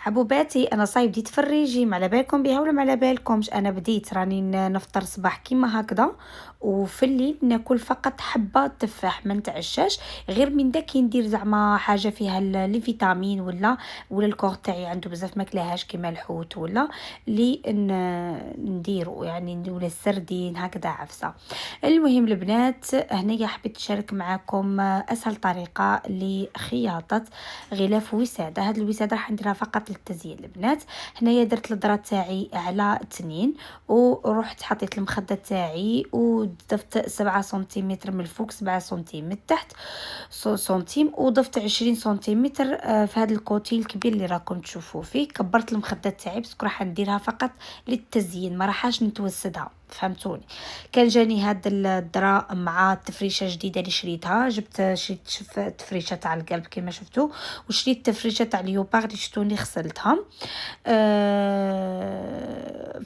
حبوباتي، انا صايب بديت في الريجيم، على بالكم بها ولا ما على بالكمش؟ انا بديت راني نفطر صباح كيما هكذا، وفي الليل ناكل فقط حبه تفاح، ما نتعشاش غير من داك ندير زعما حاجه فيها لي فيتامين ولا الكور تاعي عنده بزاف ماكلهاش كيما الحوت ولا اللي نديرو يعني ولا السردين هكذا عفسه. المهم البنات، هنايا حبيت نشارك معكم اسهل طريقه لخياطه غلاف وساده. هاد الوساده راح نديرها فقط للتزيين البنات. هنايا درت الدرا تاعي على 2 ورحت حطيت المخده تاعي وضفت 7 سنتيمتر من الفوق 7 سنتيم من تحت سنتيم، وضفت 20 سنتيمتر في هذا الكوتي الكبير اللي راكم تشوفوه فيه. كبرت المخده تاعي بس راح نديرها فقط للتزيين، ما راحش نتوسدها، فهمتوني؟ كان جاني هاد الدرا مع تفريشه جديده اللي شريت تفريشه تاع القلب كما شفتوا، وشريت تفريشه تاع اليوبار اللي شفتوني غسلتها.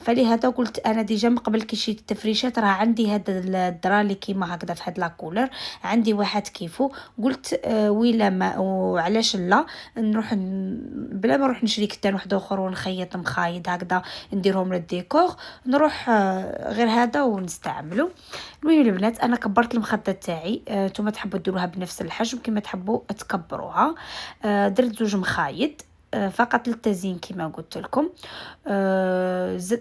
فلهذا قلت انا ديجا من قبل كي شريت التفريشات راه عندي هاد الدرا اللي كيما هكذا في هاد لاكولر، عندي واحد كيفو. قلت ويلا ما وعلاش لا نروح بلا ما نروح نشري كتان واحد اخر ونخيط مخايد هكذا نديرهم للديكور، نروح غير هذا ونستعمله. المهم البنات، انا كبرت المخده تاعي، نتوما تحبوا ديروها بنفس الحجم كما تحبوا تكبروها. درت 2 مخايد فقط للتزيين كما قلت لكم.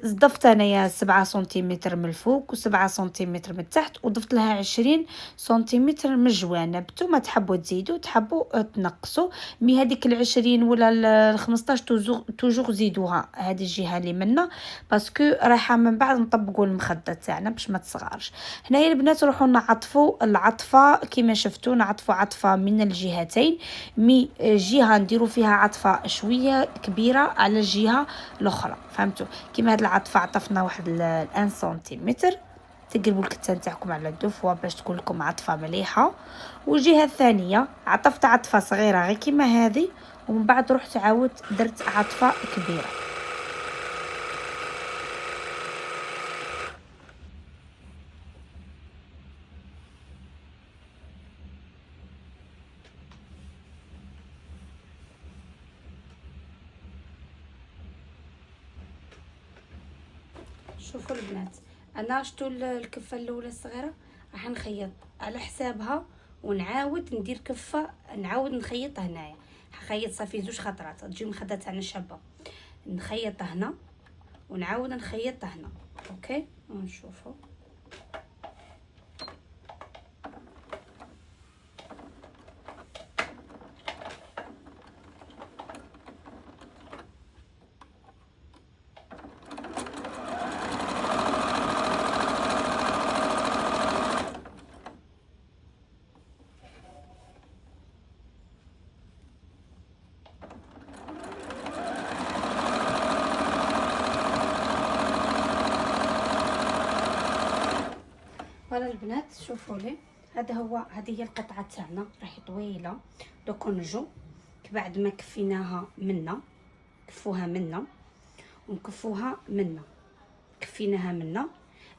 ضفت انايا 7 سنتيمتر من الفوق و7 سنتيمتر من تحت، وضفت لها 20 سنتيمتر من الجوانب. نتوما تحبوا تزيدوا تحبوا تنقصوا، مي هذيك 20 ولا 15 توجور زيدوها هذه الجهه اللي منا، باسكو رايحه من بعد نطبقوا المخده تاعنا باش ما تصغرش. هنايا البنات نروحوا نعطفوا العطفه كما شفتوا، نعطفوا عطفه من الجهتين، مي جهه نديروا فيها عطفه شويه كبيره على الجهه الاخرى، فهمتوا؟ كيما هاد العطفه عطفنا واحد 1 سنتيمتر، تقلبوا الكتان تاعكم على الدفوه باش تكون لكم عطفه مليحه. والجهه الثانيه عطفت عطفه صغيره غير كيما هذه، ومن بعد رحت عاودت درت عطفه كبيره. شوفوا البنات، انا شتو الكفه الاولى الصغيره راح نخيط على حسابها، ونعاود ندير كفه نعاود نخيط هنايا. هخيط صافي 2 خطرات تجي المخده تاعنا شابه، نخيط هنا ونعاود نخيط هنا. اوكي ونشوفوا. فوالا البنات، شوفوا لي، هذه هي القطعه تاعنا راهي طويله. دوك نجو بعد ما كفيناها منا، كفوها منا ونكفوها منا، كفيناها منا.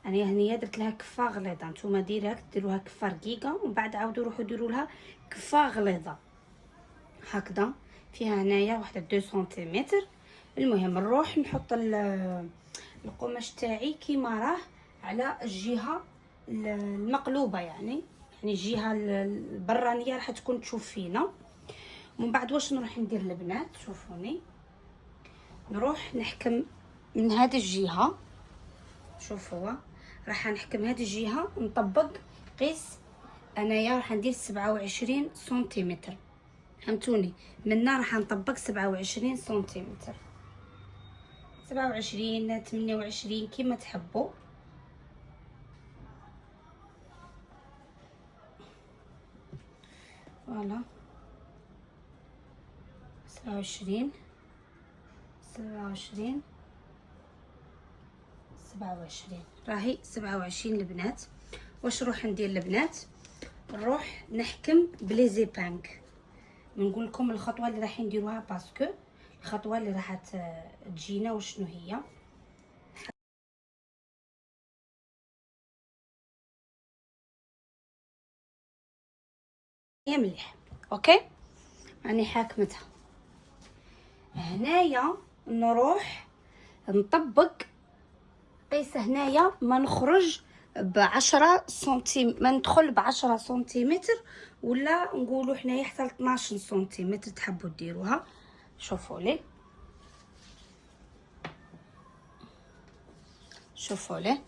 انا هنيا درت لها كفه غليظه، نتوما ديروها كفه رقيقه ومن بعد عاودوا روحوا ديروا لها كفه غليظه هكذا. فيها هنايا واحد 2 سنتيمتر. المهم نروح نحط القماش تاعي كيما راه على الجهه المقلوبه، يعني الجهه البرانيه راح تكون تشوف فينا. ومن بعد واش نروح ندير البنات؟ شوفوني، نروح نحكم من هذه الجهه، شوفوا راح نحكم هذه الجهه ونطبق قيس. انايا راح ندير 27 سنتيمتر، فهمتوني؟ منا راح نطبق 27 سنتيمتر، 27 28 كيما تحبوا. فوالا 27 27 27 راهي 27 البنات. واش نروح ندير البنات؟ نروح نحكم بلي زيبانك. نقول لكم الخطوه اللي راح نديروها، باسكو الخطوه اللي راح تجينا وشنو هي مليح. اوكي راني حاكمتها. هنايا نروح نطبق. قيس هنايا ما نخرج ب10 سنتيم، ما ندخل ب10 سنتيمتر، ولا نقولوا حنايا حتى 12 سنتيمتر تحبوا ديروها. شوفوا لي، شوفوا لي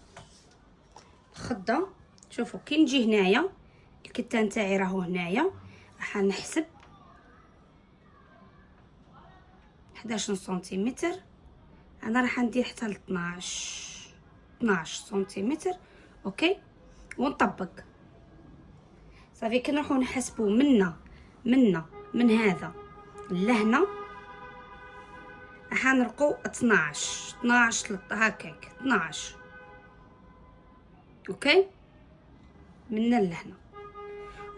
خده. شوفوا كي نجي هنايا الكتان تاعي راهو هنايا، راح نحسب 11 سنتيمتر. انا راح ندير حتى ل 12 سنتيمتر. اوكي، ونطبق صافي. كي نروحو نحسبوا من هذا لهنا راح نرقو 12 هكاك 12. اوكي، من لهنا.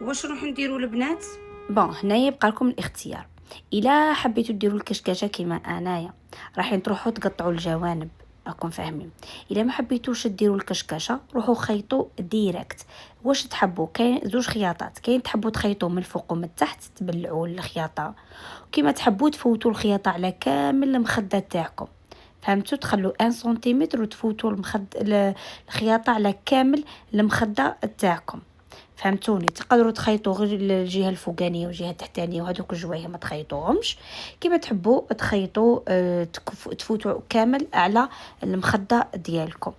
واش نروحو نديرو البنات؟ بون هنايا يبقى لكم الاختيار. الا حبيتو ديروا الكشكشه كيما انايا راح تروحوا تقطعوا الجوانب، راكم فاهمين. الا ما حبيتوش ديروا الكشكشه روحوا خيطوا ديريكت. واش تحبوا؟ كاين زوج خياطات، كاين تحبوا تخيطوا من الفوق ومن التحت تبلعوا الخياطه، كيما تحبوا تفوتوا الخياطه على كامل المخده تاعكم. فهمتوا؟ تخلوا 1 سنتيمتر وتفوتوا الخياطه على كامل المخده تاعكم. فهمتوني؟ تقدروا تخيطوا غير الجهه الفوقانيه والجهه التحتانيه وهذوك الجوايه ما تخيطوهمش، كيما تحبوا تخيطوا تفوتوا كامل على المخده ديالكم.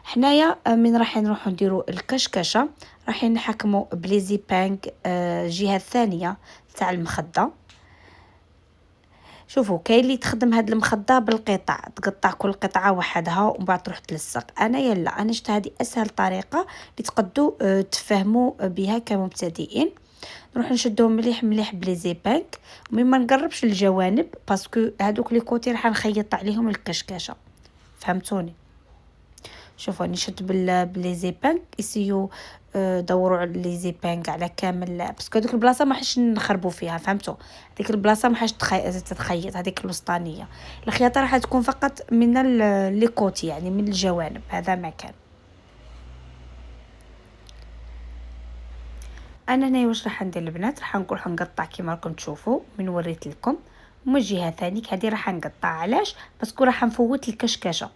حنايا من راح نروحوا نديروا الكشكشه راح نحكموا بليزي بانك الجهه الثانيه تاع المخده. شوفوا كاين اللي تخدم هاد المخده بالقطع، تقطع كل قطعه وحدها ومن بعد تروح تلصق. انا يلا انا شفت هذه اسهل طريقه اللي تقدروا تفهموا بها كمبتدئين. نروح نشدهم مليح مليح بلي بانك، ومما نقربش الجوانب باسكو هذوك لي كوتي راح نخيط عليهم الكشكشه. فهمتوني؟ شوفوا نشد بلي زيبانك يسيو دوروا على لي زيبانك على كامل، باسكو هذيك البلاصه ما حش نخربوا فيها. فهمتوا؟ هذيك البلاصه ما حش تتخيط، هذيك الوسطانيه الخياطه راح تكون فقط من لي كوتي، يعني من الجوانب. هذا ما كان. انا هنا واش راح ندير البنات؟ راح نقول حنقطع كيما راكم تشوفوا من وريت لكم. ومن الجهه ثانيك هذه راح نقطع. علاش؟ باسكو راح نفوت الكشكشه.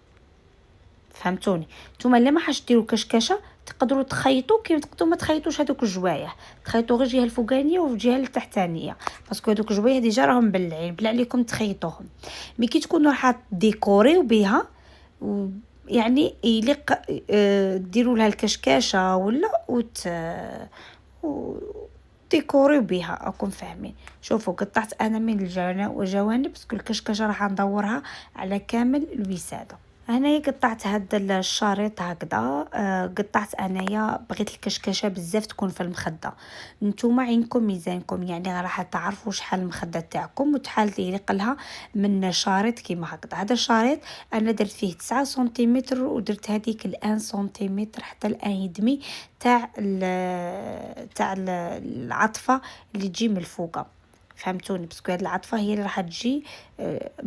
فهمتوني؟ نتوما الا ما حاش ديروا كشكشه تقدروا تخيطوا كيما تقدروا ما تخيطوش هذوك الجوايه، تخيطوا غير الجهه الفوقانيه والجهه التحتانيه، باسكو هذوك الجوايه ديجا راهم مبلعين، بلا عليكم تخيطوهم. مي كي تكونوا راح ديكوريو بها يعني يليق ديروا لها الكشكشه ولا ديكوريو بها. راكم فاهمين؟ شوفوا قطعت انا من الجوانب باسكو الكشكشه راح ندورها على كامل الوساده. هنايا قطعت هذا الشريط هكذا. قطعت انايا بغيت الكشكشه بزاف تكون في المخده. نتوما عينكم ميزانكم، يعني راح تعرفوا شحال المخده تاعكم وشحال يليق لها من شريط كيما هكذا. هذا الشريط انا درت فيه 9 سنتيمتر ودرت هذيك 1 سنتيمتر حتى 1.5 تاع العطفه اللي تجي من الفوق. فهمتوني؟ باسكو هاد العطفه هي اللي راح تجي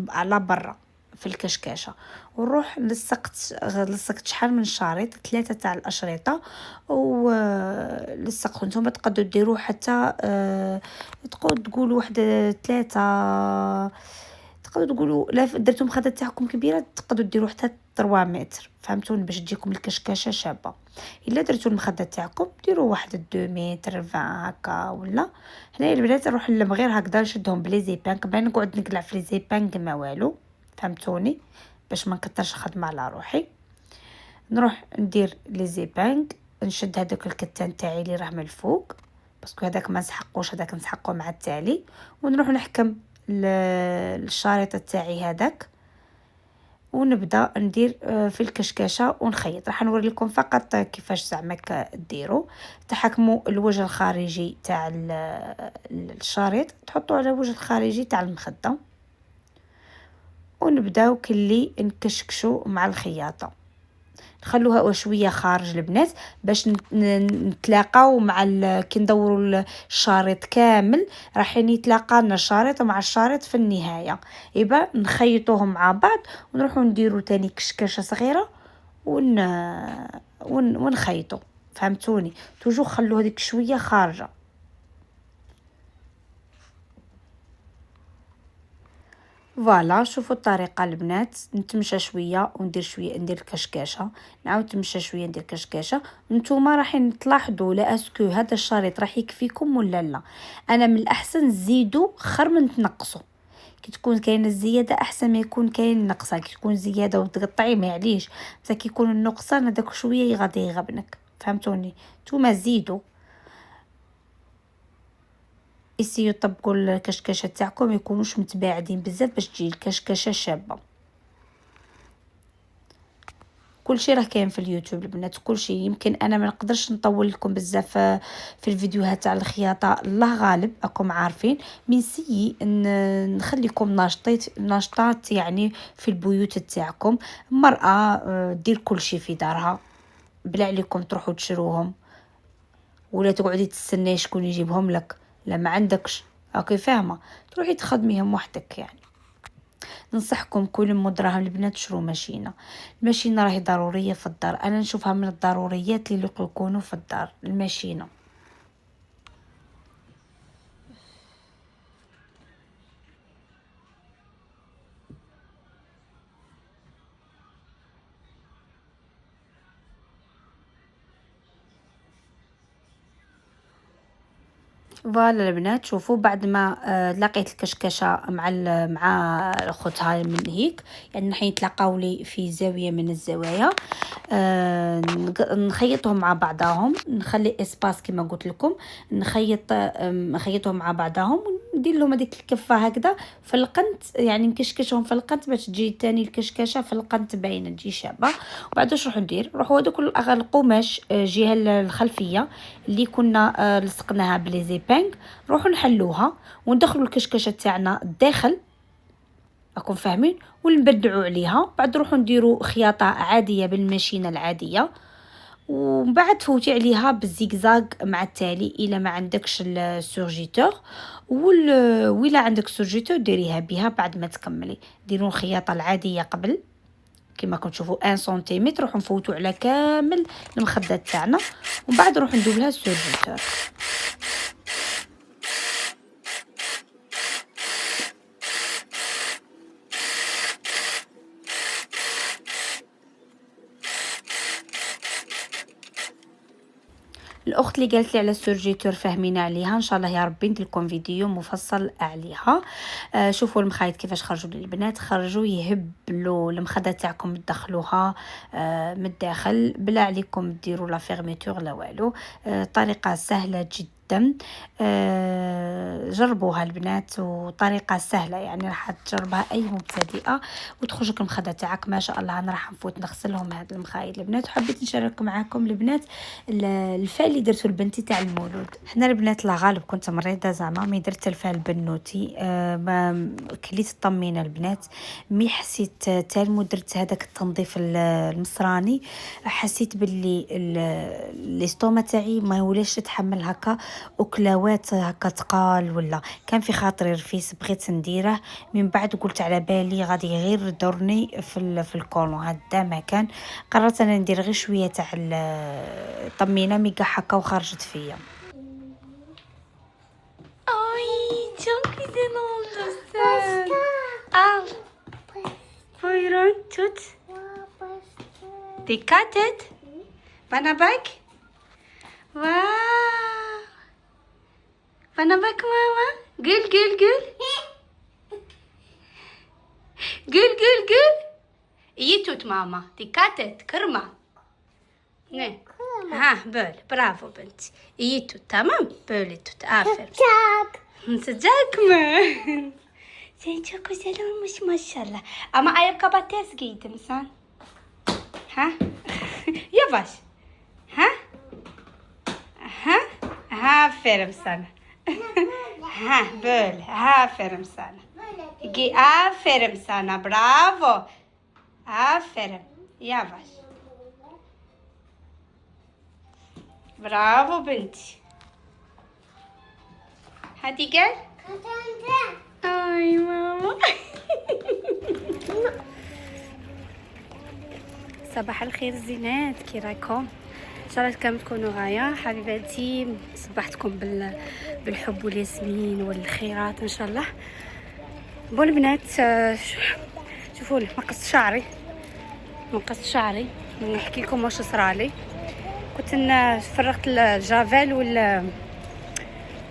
على برا في الكشكشه. ونروح لصقت شحال من شريط، 3 تاع الاشرطه، ولصقتهم. نتوما تقدروا ديروا حتى تقولوا وحده 3، تقدروا تقولوا لا درتوا مخده تاعكم كبيره تقدروا ديروا حتى 3 متر. فهمتوني؟ باش تجيكم الكشكشه شابه. الا درتوا المخده تاعكم ديروا واحد 2 متر 20 هكا. ولا هنايا البنات نروح نلم غير هكذا نشدهم بلي زيبانك، بلا نقعد نقلع في لي زيبانك ما والو. فهمتوني؟ باش ما نكثرش خدمه على روحي. نروح ندير لي زيبانك، نشد هذاك الكتان تاعي اللي راه من الفوق باسكو هذاك ما نسحقوش، هذاك نسحقو مع التالي. ونروح نحكم الشريط تاعي هذاك ونبدا ندير في الكشكشه ونخيط. راح نوري لكم فقط كيفاش زعما ديروا. تحكموا الوجه الخارجي تاع الشريط تحطوا على الوجه الخارجي تاع المخده، ونبداو كلي نكشكشو مع الخياطه. نخلوها شويه خارج البنات باش نتلاقاو مع كي ندوروا الشريط كامل راح يتلاقى لنا الشريط مع الشريط في النهايه. يبقى نخيطوهم مع بعض ونروحوا نديروا تاني كشكشه صغيره ونخيطوا. فهمتوني؟ توجو خلو هذيك شويه خارجه. فوالا شوفوا الطريقه البنات. نتمشى شويه وندير شويه، ندير الكشكاشه، نعاود نتمشى شويه ندير الكشكاشه. نتوما راحين تلاحظوا لا اسكو هذا الشريط راح يكفيكم ولا لا. انا من الاحسن تزيدوا خير من تنقصوا. كي تكون كاينه الزياده احسن ما يكون كاين النقصان. كي تكون زياده وتقطعي ما عليش، بصح كي يكون النقصان هذاك شويه غادي يغبنك. فهمتوني؟ نتوما زيدوا اسيو طبقوا الكشكشه تاعكم ما يكونوش متباعدين بزاف باش تجي الكشكشه شابه. كل شيء راه كاين في اليوتيوب البنات، كل شيء. يمكن انا ما نقدرش نطول لكم بزاف في الفيديوهات تاع الخياطه، الله غالب راكم عارفين. من سيء نخليكم ناشطات يعني في البيوت تاعكم. المراه دير كل شيء في دارها، بلا عليكم تروحوا تشروهم ولا تقعدي تستناي شكون يجيبهم لك. لا ما عندكش راكي فاهمه، تروحي تخدميهم وحدك. يعني ننصحكم كل مدراهم البنات تشرو ماشينه. الماشينه راهي ضروريه في الدار، انا نشوفها من الضروريات اللي يكونوا في الدار الماشينه. فوالا البنات شوفوا بعد ما لقيت الكشكشه مع خوتها من هيك، يعني نحن يتلاقاو لي في زاويه من الزوايا. نخيطهم مع بعضهم، نخلي اسباس كما قلت لكم، نخيطهم مع بعضهم وندير لهم هذيك الكفه هكذا في القنت. يعني نكشكشهم في القنت باش تجي تاني الكشكشه في القنت باينه تجي شابه. وبعد واش نروح ندير، نروحوا هذوك القماش الجهه الخلفيه اللي كنا لصقناها بلي زيبانغ، نروحوا نحلوها وندخلوا الكشكشه تاعنا الداخل. راكم فاهمين؟ ونبدعوا عليها. بعد نروحوا نديروا خياطه عاديه بالماشينه العاديه، ومن بعد فوتي عليها بالزيكزاغ مع التالي الا ما عندكش السورجيتور. ولا عندك سورجيتور ديريها بها بعد ما تكملي. ديروا الخياطه العاديه قبل كما كنتشوفوا 1 سنتيمتر، نروحوا نفوتوا على كامل المخدات تاعنا ومن بعد نروح ندوب لها السورجيتور. الاخت اللي قالت لي على السورجيتور فهمينا عليها، ان شاء الله يا ربي ندير لكم فيديو مفصل عليها. شوفوا المخايط كيفاش خرجوا للبنات، خرجوا يهبلوا المخده تاعكم تدخلوها من الداخل بلا عليكم ديروا لا فيرميتور لا والو. طريقه سهله جدا. جربوها البنات وطريقه سهله، يعني راح تجربها اي مبتدئه وتخرجك المخده تاعك ما شاء الله. انا راح نفوت نغسلهم هاد المخايط البنات، وحبيت نشارك معكم البنات الفال اللي درتو لبنتي تاع المولود. حنا البنات لا غالب كنت مريضه زعما مي درت الفال بنوتي. ما كليت الطمينه البنات مي حسيت تالمو درت هذاك التنظيف المصراني، حسيت باللي الاستوما تاعي ما ولاش تتحمل هكا وكلاوات هكا تقال، ولا كان في خاطري رفيس بغيت نديره. من بعد قلت على بالي غادي غير دورني في الكولون هذا ما كان. قررت انا ندير غير شويه تاع الطمينه ميقا هكا وخرجت فيا. Ay çok güzel oldu sen. Al. Buyurun tut. Dikkat et. Bana bak. Wow. Bana bak mama. Gül gül gül. Gül gül gül. İyi tut mama. Dikkat et. Kırma. Ne? Ha böyle. Bravo بنتي. İyi tut tamam. Böyle tut. Aferin. Sıcak mı? Sen çok güzel olmuş maşallah. Ama ayakkabı ters giydin sen. Ha? Yavaş. Ha? Ha? Aferin sana. Ha böyle. Aferin sana. Aferin sana. Bravo. Aferin. Yavaş. برافو بنتي. هاتي قال اي ماما. صباح الخير زينات، كي راكم؟ ان شاء الله كامل تكونوا غايه حبيباتي. صبحتكم بالحب والياسمين والخيرات ان شاء الله. بون البنات، شوفوا لي ما قصت شعري نحكي لكم واش صرالي. كنت فرغت الجافيل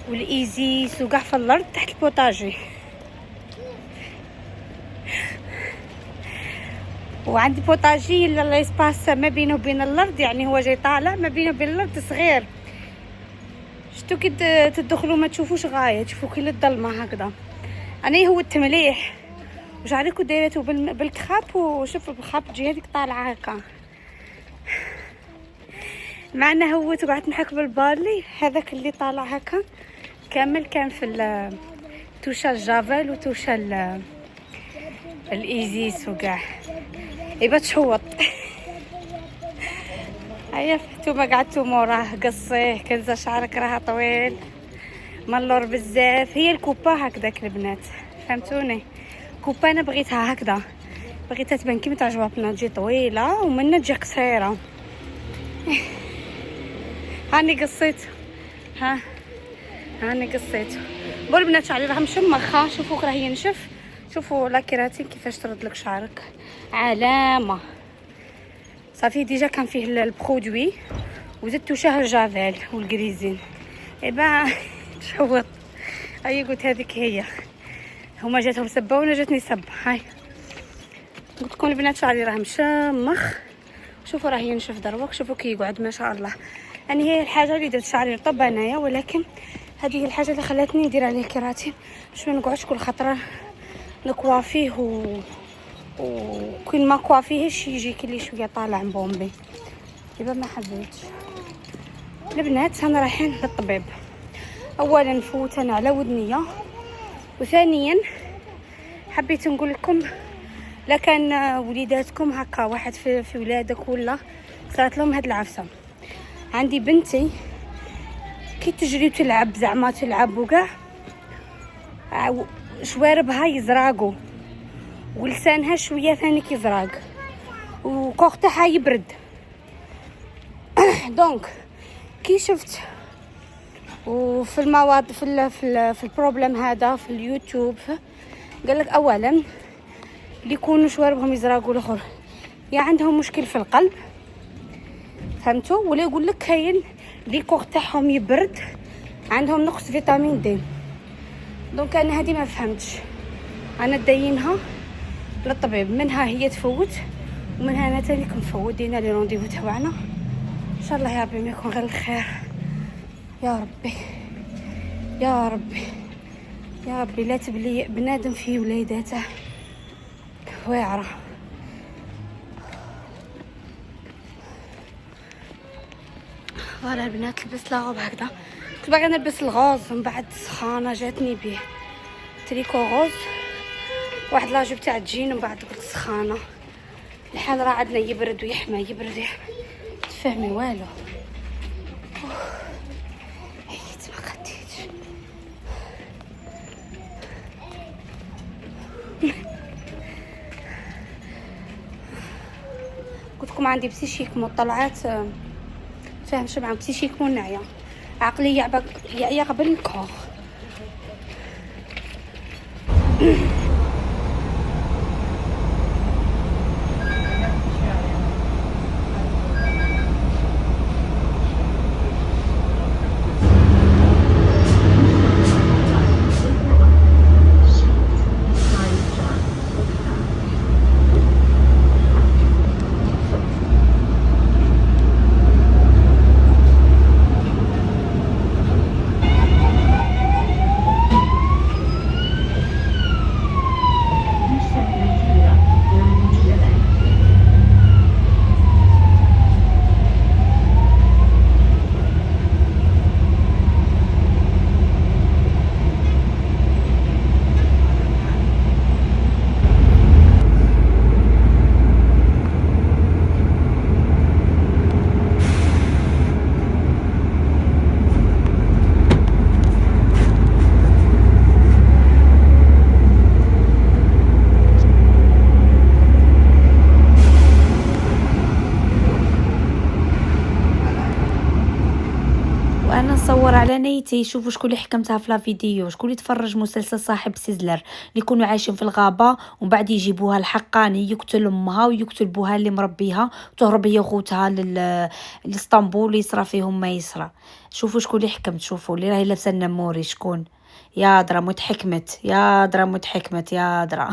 والايزيس وكاع في الارض تحت البوطاجي، وعندي بوطاجي ليسباس ما بينه وبين الارض، يعني هو جاي طالع ما بينه وبين الارض صغير. شتو كي تدخلوا ما تشوفوش غايه، تشوفوا كي الظلمه هكذا. انا هو التمليح وجعلكوا دايرته بالكخاب، وشوف الخاب تجي هذيك طالعه هكا. معنا هوت وقعدت نحك بالبالي هذاك اللي طالع هكا كامل كان في توشا الجافيل وتوشا الايزيس وكاع. يبا تشوط. هيا نتوما قعدتو موراه قصيه كنزه شعرك راه طويل ملور بزاف. هي الكوبا هكذاك البنات، فهمتوني؟ كوبا انا بغيتها هكذا، بغيتها تبان كيما تاع جوابنا، تجي طويله ومنها تجي قصيره. هاني قصيت، هاني قصيت. بول البنات شعري راه مشمخه، شوفوا راه ينشف. شوفوا لا كيراتين كيفاش ترد لك شعرك، علامه. صافي ديجا كان فيه البرودوي وزدت شهر جافيل والغريزين. ايبا تشوط. هاي قلت هذيك هي، هما جاتهم سبه وانا جاتني سبه. هاي قلت لكم البنات شعري راه مشمخ. شوفوا راه ينشف دروك، شوفوا كي يقعد ما شاء الله. يعني هي الحاجه اللي درت شعري رطب انايا، ولكن هذه هي الحاجه اللي خلاتني ندير عليه كيراتين باش ما نقعدش كل خطره نكوافيه وكل ما كوافيهش يجي كلي شويه طالع بومبي. يبقى ما حبيتش. البنات انا رايحين للطبيب. اولا نفوت انا على ودنيه، وثانيا حبيت نقول لكم لا كان وليداتكم هكا واحد في ولادك ولا صارت لهم هاد العفسه. عندي بنتي كي تجري وتلعب زعما تلعب وكاع شواربها يزراقوا ولسانها شويه ثاني كيزراق وكوختها يبرد. دونك كي شفت وفي المواضيع في البروبلم هذا في اليوتيوب قال لك اولا اللي يكونوا شواربهم يزراقوا الاخر يا عندهم مشكل في القلب، فهمتوا؟ ولا يقول لك كاين لي كور تاعهم يبرد عندهم نقص فيتامين دي. دونك انا هذه ما فهمتش، انا داينها للطبيب، منها هي تفوت ومنها انا تاني كنفوت. دينا لي رونديفو تاعنا ان شاء الله يا ربي ما يكون غير الخير يا ربي يا ربي يا ربي. لا تبلي بنادم في وليداته واعره. فوالا البنات لبست لاغوب هكذا. كنت باغا نلبس الغوز من بعد سخانه جاتني به تريكو غوز واحد لاجوب تاع الجين، ومن بعد قلت سخانه الحال راه عندنا يبرد ويحمى يبرد ويحمى تفهمي والو. عييت ما قديتش. قلت لكم عندي بسيشيك مطلعات فاهمش مع بسيشيك منعيا عقلي يعيا قبل الكوخ. نصور على نيتي. شوفوا شكون اللي حكمتها في لا فيديو، شكون اللي تفرج مسلسل صاحب سيزلر اللي يكونوا عايشين في الغابه ومن بعد يجيبوها الحقاني يقتل امها ويقتل بوها اللي مربيها وتهرب هي وخوتها لاسطنبول يصرى فيهم ما يصرى. شوفوا شكون اللي حكمت، شوفوا اللي راهي لابسه النموري شكون. يا درا متحكمت، يا درا متحكمت، يا درا.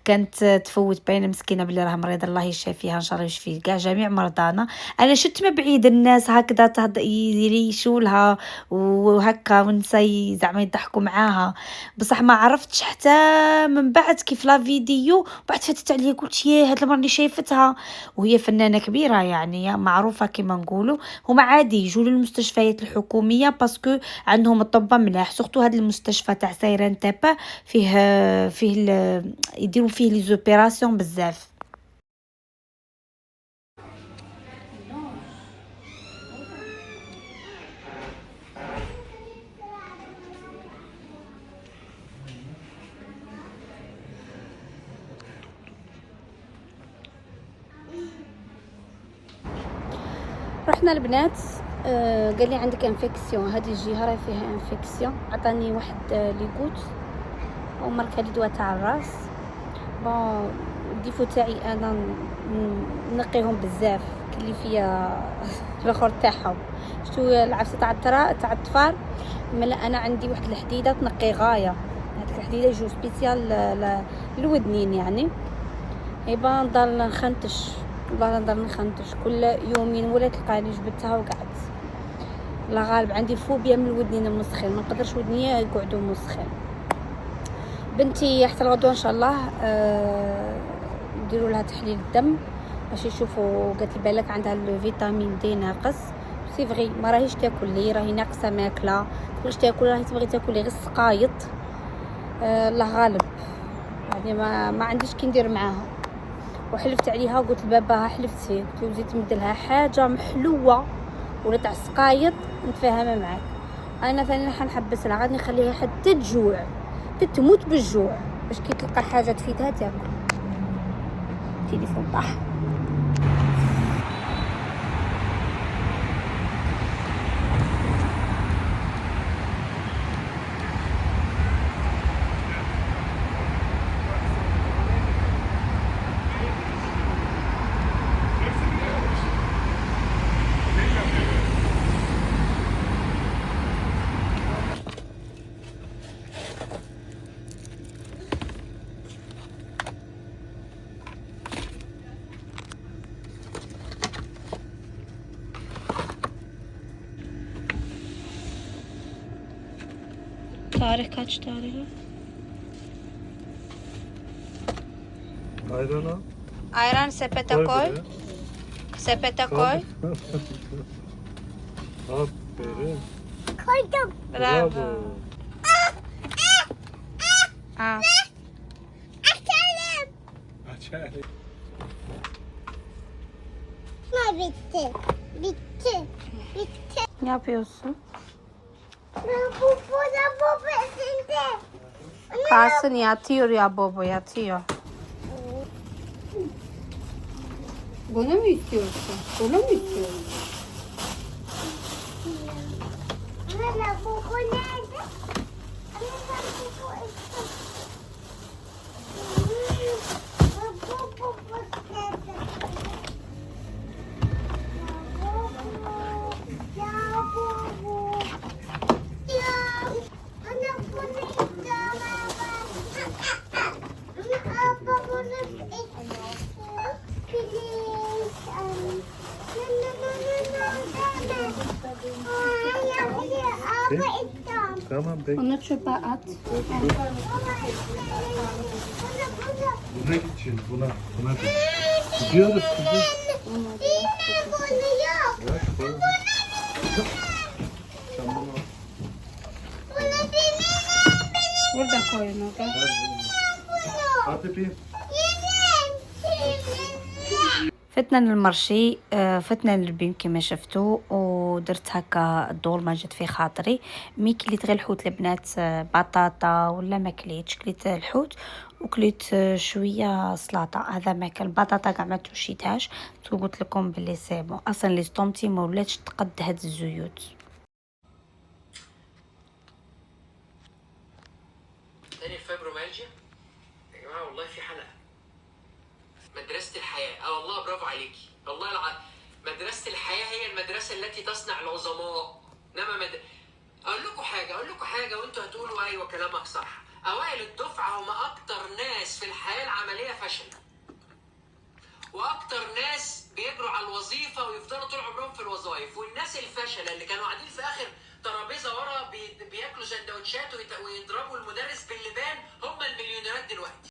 كانت تفوت باينه مسكينه بلي راه مريضه، الله يشافيها ان شاء الله يشفي كاع جميع مرضانا. انا شفت ما بعيد الناس هكذا يريشوا لها وهكا ونسى زعما يضحكوا معاها، بصح ما عرفتش حتى من بعد كيف لا فيديو بعد فتت عليا قلت ياه هاد المره اللي شايفتها. وهي فنانه كبيره يعني معروفه كما نقولوا. هما عادي يجوا للمستشفيات الحكوميه باسكو عندهم الطب ملاح، سورتو هذا المستشفى تاع سايران تابا يديروا فيه لي زوبيراسيون بزاف. رحنا البنات، قال لي عندك انفيكسيون، هذه الجهه راه فيها انفيكسيون، عطاني واحد ليغوت وماركه لي دواء تاع الراس. بون الديفو تاعي انا نقيهم بزاف كلي فيا الاخر تاعهم. شتو العفسه تاع الطفال، ملا انا عندي واحد الحديده تنقي غايه، هذيك الحديده يجو سبيسيال للودنين يعني. يبا نضل نخنتش والله نضل نخنتش كل يومين ولا تلقاني جبتها وقعدت. لا غالب عندي فوبيا من الودنين المسخين، ما نقدرش ودنيا يقعدوا مسخين. بنتي حتى الغدوه ان شاء الله نديروا لها تحليل الدم باش يشوفوا، قالت لي بالك عندها الفيتامين دي ناقص. سي فغي ما راهيش تاكل لي، راهي ناقصه ماكله، تبغيش تاكل راهي تبغي تاكل غير السقايط. الله غالب يعني ما عنديش كي ندير معاها. وحلفت عليها وقلت لباباها حلفت فيه قلت له زيد تمدلها حاجه محلوه ولا تاع السقايط نتفاهم معاك. انا ثاني حنحبس لها غادي نخليها حتى تجوع تموت بالجوع باش كي تلقى حاجه تفيدها تاكل. التليفون طاح. Tarih kaç tarihi? Ayran al. Ayran sepete koy. buraya. Sepete koy. Aferin. Koydum. Bravo. Al. Açalım. Açalım. Ne bitti? Bitti. Bitti. Ne yapıyorsun? Bu besinde. Kalsın yatıyor ya baba yatıyor. Bunu mu istiyorsun? Bunu mu istiyorsun? Hala bu nerede? Anne bu istiyor. Bu nerede? Ya bu. Ya. Anne bunu istiyor. Baba bunu istiyor. Please. Tamam bekle. Onu çöpe at. Buna gideceğiz buna. Buna gidiyoruz kızım. Bırak koy. Sen bunu al. Burada koy onu. Gel. Hadi bir. فتنا للمرشي، فتنا للبيم كما شفتوا ودرت هكا الدور ما جات في خاطري. مي كليت غير الحوت البنات، بطاطا ولا ما كليتش، كليت الحوت وكليت شويه سلطه. هذا ما كان البطاطا كاع ما توشيتهاش، قلت لكم بلي سي بون اصلا لي ستومتي ما ولاتش تقد هاد الزيوت. جماعه والله في حلقه مدرسه الحياه. والله برافو عليكي والله مدرسه الحياه هي المدرسه التي تصنع العظماء. انما اقول لكم حاجه وانتوا هتقولوا ايوه كلامك صح. اوائل الدفعه هم اكتر ناس في الحياه العمليه فشل، واكتر ناس بيجروا على الوظيفه ويفضلوا طول عمرهم في الوظائف. والناس الفاشله اللي كانوا قاعدين في اخر ترابيزه ورا بياكلوا سندوتشات ويضربوا المدرس باللي